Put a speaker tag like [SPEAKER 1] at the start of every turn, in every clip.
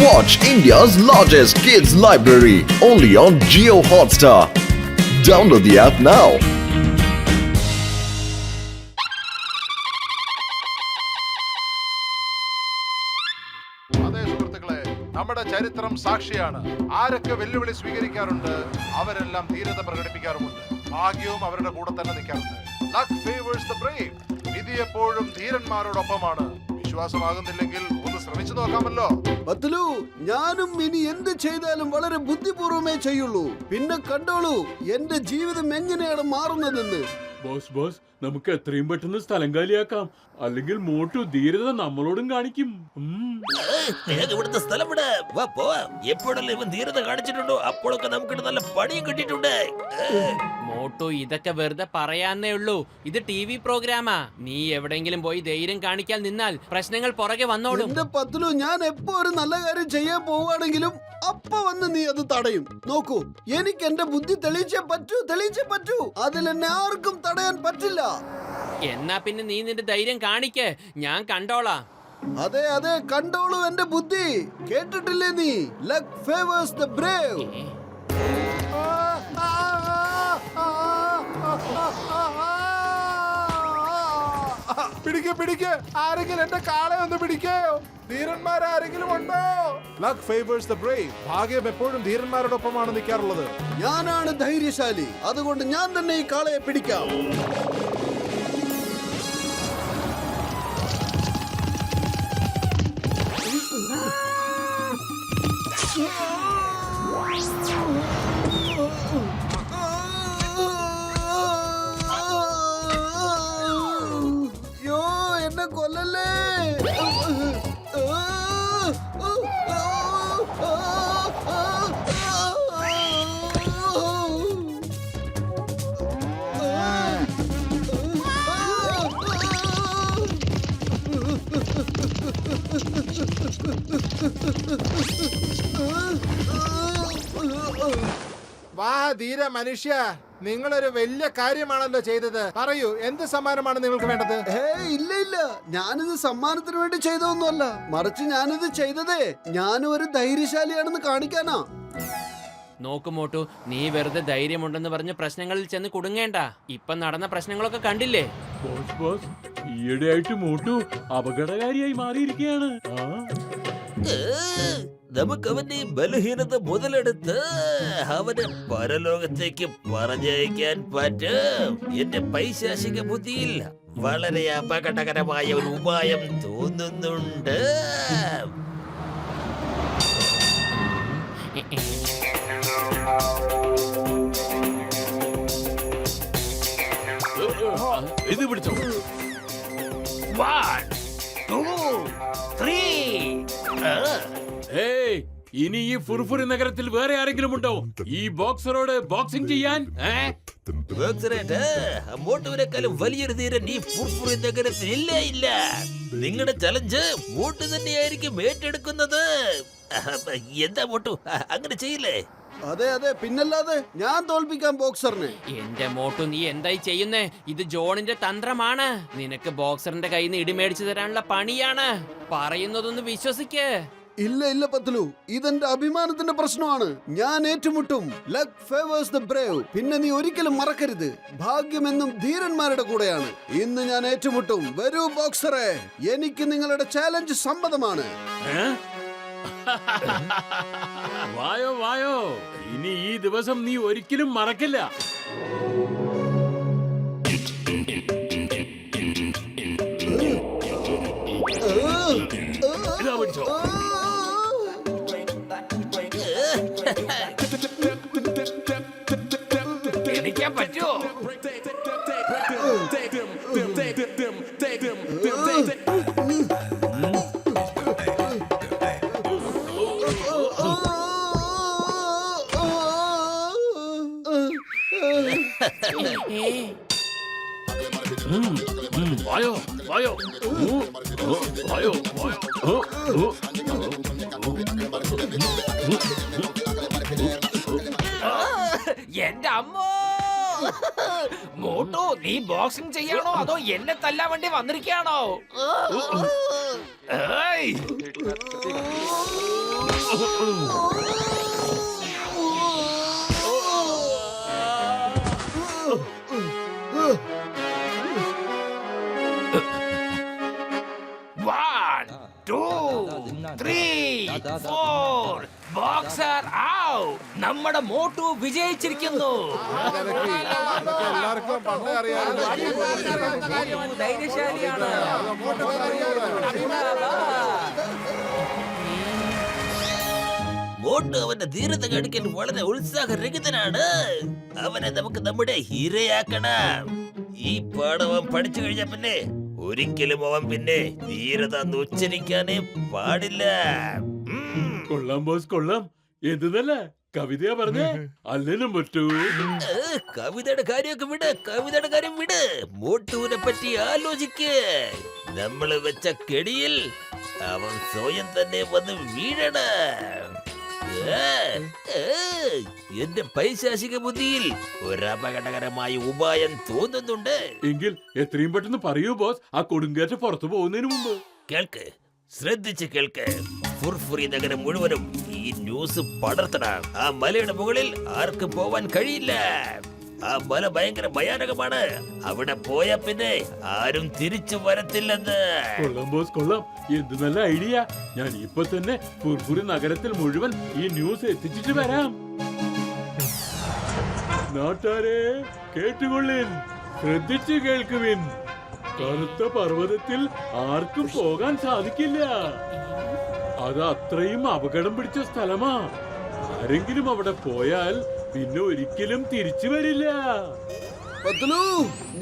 [SPEAKER 1] Watch India's largest kids library only on Jio Hotstar. Download the app now.
[SPEAKER 2] അതേ സുഹൃത്തുക്കളെ, നമ്മുടെ ചരിത്രം സാക്ഷിയാണ്. ആരൊക്കെ വെല്ലുവിളി സ്വീകരിക്കാറുണ്ട് അവരെല്ലാം ധീരത പ്രകടിപ്പിക്കാറുമുണ്ട്. ഭാഗ്യവും അവരുടെ കൂടെ തന്നെ നിൽക്കാറുണ്ട്. Luck favors the brave. വിധി എപ്പോഴും ധീരന്മാരോടൊപ്പമാണ്. വിശ്വാസമാകുന്നില്ലെങ്കിൽ ഒന്ന് ശ്രമിച്ചു നോക്കാമല്ലോ.
[SPEAKER 3] ബത്ലു, ഞാനും ഇനി എന്ത് ചെയ്താലും വളരെ ബുദ്ധിപൂർവമേ ചെയ്യുള്ളൂ. പിന്നെ കണ്ടോളൂ എന്റെ ജീവിതം എങ്ങനെയാണ് മാറുന്നതെന്ന്.
[SPEAKER 4] ബോസ് നമുക്ക് എത്രയും പെട്ടെന്ന് സ്ഥലം കാലിയാക്കാം, അല്ലെങ്കിൽ മോട്ടു ധീരത നമ്മളോടും കാണിക്കും.
[SPEAKER 5] ഇവിടുത്തെ സ്ഥലം വിട്, വാ പോവാം. എപ്പോഴല്ലേ ഇവൻ ധീരത കാണിച്ചിട്ടുണ്ടോ അപ്പോഴൊക്കെ നമുക്ക് നല്ല പണിയും കിട്ടിയിട്ടുണ്ട്.
[SPEAKER 6] മോട്ടു, ഇതൊക്കെ വെറുതെ പറയാന്നേ ഉള്ളൂ. ഇത് TV പ്രോഗ്രാമാ. നീ എവിടെയെങ്കിലും പോയി ധൈര്യം കാണിക്കാൻ നിന്നാൽ പ്രശ്നങ്ങൾ പുറകെ വന്നോളും.
[SPEAKER 3] എന്റെ ബത്ലു, ഞാൻ എപ്പോ ഒരു നല്ല കാര്യം ചെയ്യാൻ പോവുകയാണെങ്കിലും അപ്പൊ വന്ന് നീ അത് തടയും. നോക്കൂ, എനിക്ക് എന്റെ ബുദ്ധി തെളിയിച്ചേ പറ്റൂ. അതിൽ എന്നെ ആർക്കും തടയാൻ പറ്റില്ല.
[SPEAKER 6] എന്നാ പിന്നെ നീ നിന്റെ ധൈര്യം കാണിക്ക്, ഞാൻ കണ്ടോളാം.
[SPEAKER 3] അതെ, കണ്ടോളൂ എന്റെ ബുദ്ധി. കേട്ടിട്ടില്ലേ നീ? Luck favours the Brave.
[SPEAKER 2] പിടിക്ക്, ആരെങ്കിലും എന്റെ കാളെ ഒന്ന് പിടിക്കോ. ധീരന്മാരാരെങ്കിലും ഉണ്ടോ? Luck favors the brave. ഭാഗ്യം എപ്പോഴും ധീരന്മാരോടൊപ്പമാണ് നിൽക്കാറുള്ളത്.
[SPEAKER 3] ഞാനാണ് ധൈര്യശാലി, അതുകൊണ്ട് ഞാൻ തന്നെ ഈ കാളയെ പിടിക്കാം. യോ, എന്നെ കൊല്ലല്ലേ.
[SPEAKER 2] വാ ധീര മനുഷ്യ, നിങ്ങളൊരു വലിയ കാര്യമാണല്ലോ ചെയ്തത്. പറയൂ, എന്ത് സമ്മാനമാണ് നിങ്ങൾക്ക് വേണ്ടത്?
[SPEAKER 3] ഇല്ല, ഞാനിത് സമ്മാനത്തിന് വേണ്ടി ചെയ്തൊന്നുമല്ല. മറിച്ച് ഞാനിത് ചെയ്തതേ ഞാനും ഒരു ധൈര്യശാലിയാണെന്ന് കാണിക്കാനാ.
[SPEAKER 6] നോക്ക് മോട്ടു, നീ വെറുതെ ധൈര്യമുണ്ടെന്ന് പറഞ്ഞ് പ്രശ്നങ്ങളിൽ ചെന്ന് കുടുങ്ങേണ്ട. ഇപ്പൊ നടന്ന പ്രശ്നങ്ങളൊക്കെ കണ്ടില്ലേ?
[SPEAKER 4] ബോസ് ഈയിടെയായിട്ട് മോട്ടു അപകടകാരിയായി മാറിയിരിക്കുകയാണ്.
[SPEAKER 5] നമുക്ക് അവന്റെ ബലഹീനത മുതലെടുത്ത് അവനെ പരലോകത്തേക്ക് പറഞ്ഞയക്കാൻ പറ്റും. എന്റെ പൈശാചിക ബുദ്ധിയിൽ വളരെ അപകടകരമായ ഒരു ഉപായം തോന്നുന്നുണ്ട്.
[SPEAKER 4] ഇത് പിടിച്ചോ.
[SPEAKER 5] 1 2 3.
[SPEAKER 4] ഇനി ഈ ഫുർഫുറി നഗരത്തിൽ വേറെ ആരെങ്കിലും ഉണ്ടോ ഈ ബോക്സറോട് ബോക്സിംഗ് ചെയ്യാൻ?
[SPEAKER 5] മോട്ടുവിനേക്കാളും വലിയൊരു ധീരൻ ഈ ഫുർഫുറി നഗരത്തിൽ ഇല്ല. നിങ്ങളുടെ ചലഞ്ച് മോട്ടു തന്നെയായിരിക്കും ഏറ്റെടുക്കുന്നത്. എന്താ മോട്ടു, അങ്ങനെ ചെയ്യില്ലേ?
[SPEAKER 3] അതെ, പിന്നല്ലാതെ ഞാൻ തോൽപ്പിക്കാം ബോക്സറിനെ.
[SPEAKER 6] എന്റെ മോട്ടു, നീ എന്തായി ചെയ്യുന്നേ? ഇത് ജോണിന്റെ തന്ത്രമാണ്. നിനക്ക് ബോക്സറിന്റെ കയ്യിൽ നിന്ന് ഇടിമേടിച്ചു തരാനുള്ള പണിയാണ്. പറയുന്നതൊന്ന് വിശ്വസിക്ക്.
[SPEAKER 3] ഇല്ല പത്ലു, ഇതെന്റെ അഭിമാനത്തിന്റെ പ്രശ്നമാണ്. ഞാൻ ഏറ്റുമുട്ടും. Luck favours the Brave. പിന്നെ നീ ഒരിക്കലും മറക്കരുത്, ഭാഗ്യമെന്നും ധീരന്മാരുടെ കൂടെയാണ്. ഇന്ന് ഞാൻ ഏറ്റുമുട്ടും. വരൂ ബോക്സറെ, എനിക്ക് നിങ്ങളുടെ ചാലഞ്ച് സമ്മതമാണ്.
[SPEAKER 4] വായോ, ഇനി ഈ ദിവസം നീ ഒരിക്കലും മറക്കില്ല. ഇതാ പിടിച്ചോ.
[SPEAKER 5] എനിക്കാൻ പറ്റുമോ?
[SPEAKER 4] വായോ.
[SPEAKER 5] എന്റെ അമ്മോ! മോട്ടു, നീ ബോക്സിംഗ് ചെയ്യാണോ അതോ എന്നെ തല്ലാൻ വേണ്ടി വന്നിരിക്കുകയാണോ? One, two, three, four. Boxer out. നമ്മുടെ മോട്ടു വിജയിച്ചിരിക്കുന്നു.
[SPEAKER 2] എല്ലാവർക്കും പണ്ടേ
[SPEAKER 5] ധൈര്യശാലിയാണ്. മോട്ടു അവന്റെ ധീരത കാണിക്കാൻ വളരെ ഉത്സാഹരഹിതനാണ്. അവനെ നമുക്ക് നമ്മുടെ ഹീറോയാക്കണം. ഈ പാഠം അവൻ പഠിച്ചു കഴിഞ്ഞ പിന്നെ ഒരിക്കലും അവൻ പിന്നെ ധീരത എന്ന് ഉച്ചരിക്കാനേ പാടില്ല.
[SPEAKER 4] കൊള്ളാം ബോസ് കൊള്ളാം. എന്ത് നല്ല കവിതയാ പറഞ്ഞേ. അല്ലേലും പറ്റൂ.
[SPEAKER 5] കവിതയുടെ കാര്യമൊക്കെ വിട്, കവിതയുടെ കാര്യം വിട്. മോട്ടുവിനെ പറ്റി ആലോചിക്ക്. നമ്മള് വെച്ച കെടിയിൽ അവൻ സ്വയം തന്നെ വന്ന് വീഴണ. എന്റെ പൈശാചിക ബുദ്ധിയിൽ ഒരപകടകരമായ ഉപായം തോന്നുന്നുണ്ട്.
[SPEAKER 4] എങ്കിൽ എത്രയും പെട്ടെന്ന് പറയൂ ബോസ്, ആ കൊടുങ്കാറ്റ് പുറത്തു പോകുന്നതിന് മുമ്പ്.
[SPEAKER 5] കേൾക്ക്, ശ്രദ്ധിച്ച് കേൾക്ക്. ഫുർഫുറി നഗരം മുഴുവനും ഈ ന്യൂസ് പടർത്തണം. ആ മലയുടെ മുകളിൽ ആർക്കും പോവാൻ കഴിയില്ല. ആ മല ഭയങ്കര ഭയാനകമാണ്. അവിടെ പോയ പിന്നെ ആരും തിരിച്ചു വരത്തില്ലെന്ന്.
[SPEAKER 4] കൊള്ളാം ബോസ് കൊള്ളാം. എന്ത് നല്ല ഐഡിയ. ഞാൻ ഇപ്പൊ തന്നെ ഫുർഫുറി നഗരത്തിൽ മുഴുവൻ ഈ ന്യൂസ് എത്തിച്ചിട്ട് വരാം. നാട്ടാരെ കേട്ടുകൊള്ളിൻ, ശ്രദ്ധിച്ചു കേൾക്കുവിൻ. കറുത്ത പർവ്വതത്തിൽ ആർക്കും പോകാൻ സാധിക്കില്ല. അത് അത്രയും അപകടം പിടിച്ച സ്ഥലമാ. ആരെങ്കിലും അവിടെ പോയാൽ പിന്നെ ഒരിക്കലും തിരിച്ചു വരില്ല.
[SPEAKER 3] പത്ലു,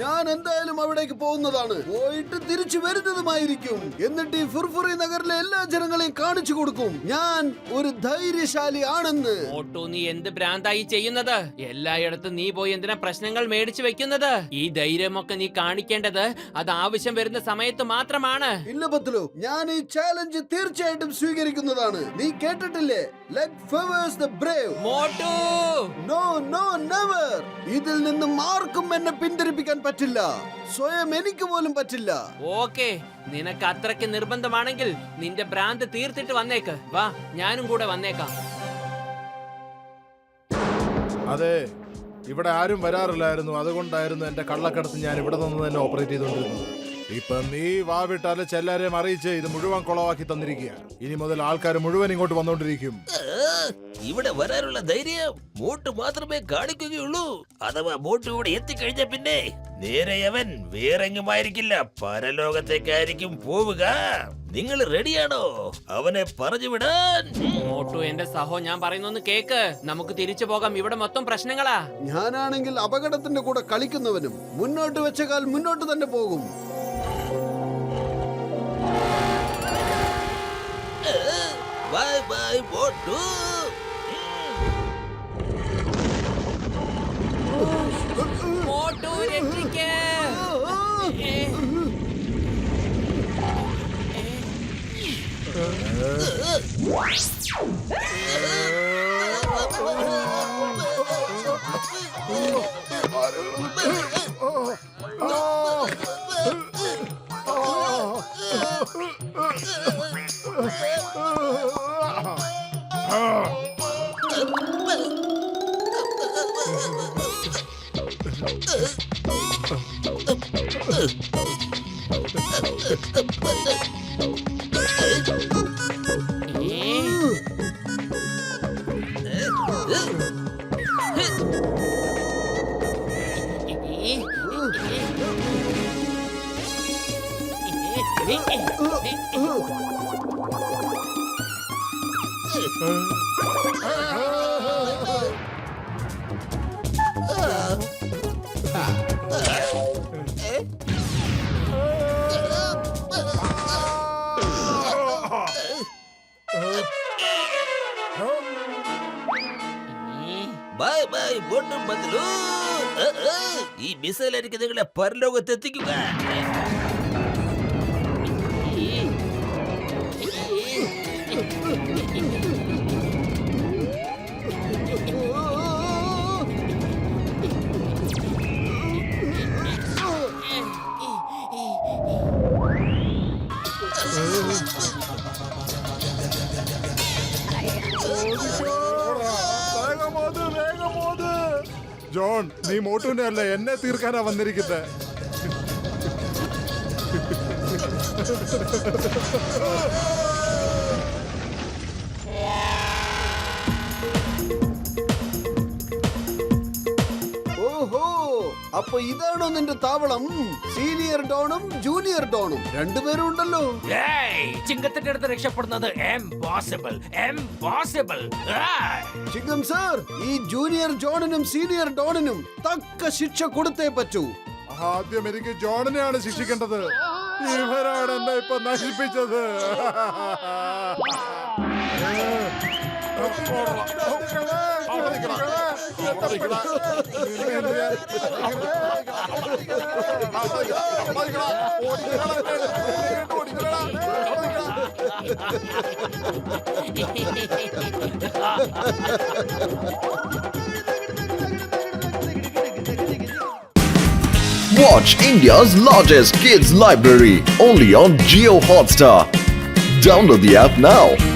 [SPEAKER 3] ഞാൻ എന്തായാലും അവിടേക്ക് പോകുന്നതാണ്. പോയിട്ട് തിരിച്ചു വരുന്നതുമായിരിക്കും. എന്നിട്ട് ഈ ഫുർഫുറി നഗറിലെ എല്ലാ ജനങ്ങളെയും കാണിച്ചു കൊടുക്കും ഞാൻ ഒരു ധൈര്യശാലി ആണെന്ന്.
[SPEAKER 6] മോട്ടു, നീ എന്ത് ഭ്രാന്തായി ചെയ്യുന്നത്? എല്ലായിടത്തും നീ പോയി എന്തിനാ പ്രശ്നങ്ങൾ മേടിച്ചു വെക്കുന്നത്? ഈ ധൈര്യമൊക്കെ നീ കാണിക്കേണ്ടത് അത് ആവശ്യം വരുന്ന സമയത്ത് മാത്രമാണ്.
[SPEAKER 3] ഇല്ല പത്ലു, ഞാൻ ഈ ചാലഞ്ച് തീർച്ചയായിട്ടും സ്വീകരിക്കുന്നതാണ്. നീ കേട്ടിട്ടില്ലേ, luck favours the brave.
[SPEAKER 6] Motu,
[SPEAKER 3] no no never. ഇതിൽ നിന്നും ആർക്കും എന്നെ പിന്തിരിപ്പിക്കാൻ പറ്റില്ല. സ്വയം എനിക്ക് പോലും പറ്റില്ല.
[SPEAKER 6] ഓക്കെ, നിനക്ക് അത്രയ്ക്ക് നിർബന്ധമാണെങ്കിൽ നിന്റെ ഭ്രാന്ത് തീർത്തിട്ട് വന്നേക്ക്. വാ, ഞാനും കൂടെ വന്നേക്കാം.
[SPEAKER 2] അതെ, ഇവിടെ ആരും വരാറില്ലായിരുന്നു. അതുകൊണ്ടായിരുന്നു എന്റെ കള്ളക്കടത്ത് ഞാൻ ഇവിടെ നിന്ന് തന്നെ ഓപ്പറേറ്റ് ചെയ്തുകൊണ്ടിരുന്നത്. ഇപ്പൊ നീ വാവിട്ടാല് ചെല്ലാരെയും അറിയിച്ച് ഇത് മുഴുവൻ കുളവാക്കി തന്നിരിക്കുക. ഇനി മുതൽ ആൾക്കാർ മുഴുവൻ ഇങ്ങോട്ട് വന്നോണ്ടിരിക്കും.
[SPEAKER 5] ഇവിടെ വരാനുള്ള ധൈര്യം മോട്ടു മാത്രമേ കാണിക്കുകയുള്ളൂ. അഥവാ മോട്ടു ഇവിടെ എത്തിക്കഴിഞ്ഞ പിന്നെ നേരെ അവൻ വേറെങ്ങുമായിരിക്കില്ല, പരലോകത്തേക്കായിരിക്കും പോവുക. നിങ്ങൾ റെഡിയാണോ അവനെ പറഞ്ഞു വിടാൻ?
[SPEAKER 6] മോട്ടു, എന്റെ സഹോ, ഞാൻ പറയുന്നൊന്ന് കേക്ക്. നമുക്ക് തിരിച്ചു പോകാം. ഇവിടെ മൊത്തം പ്രശ്നങ്ങളാ.
[SPEAKER 3] ഞാനാണെങ്കിൽ അപകടത്തിന്റെ കൂടെ കളിക്കുന്നവനും. മുന്നോട്ട് വെച്ച കാൽ മുന്നോട്ട് തന്നെ പോകും.
[SPEAKER 5] Bye bye Motu.
[SPEAKER 6] മോട്ടു, രക്ഷിക്ക്.
[SPEAKER 5] ബൈ ബൈ മോട്ടു ബദലു. ഈ മിസൈലായിരിക്കും നിങ്ങളെ പരലോകത്തെത്തിക്കുക.
[SPEAKER 2] ജോൺ, നീ മോട്ടുവിനെ അല്ല എന്നെ തീർക്കാനാ വന്നിരിക്കുന്നത്.
[SPEAKER 3] ഓഹോ, അപ്പൊ ഇതാണോ നിന്റെ താവളം? സീനിയർ ഡോണും ജൂനിയർ ഡോണും രണ്ടുപേരും ഉണ്ടല്ലോ.
[SPEAKER 5] ചിങ്കത്തിന്റെ അടുത്ത് രക്ഷപ്പെടുന്നത് impossible.
[SPEAKER 3] ചിങ്കം സാർ, ഈ ജൂനിയർ ജോണിനും സീനിയർ ഡോണിനും തക്ക ശിക്ഷ കൊടുത്തേ പറ്റൂ.
[SPEAKER 2] ആദ്യം എനിക്ക് ജോണിനെയാണ് ശിക്ഷിക്കേണ്ടത്. ഇവരാണ് എന്നെ ഇപ്പൊ നശിപ്പിച്ചത്.
[SPEAKER 1] Watch India's largest kids library only on Geo Hotstar. Download the app now.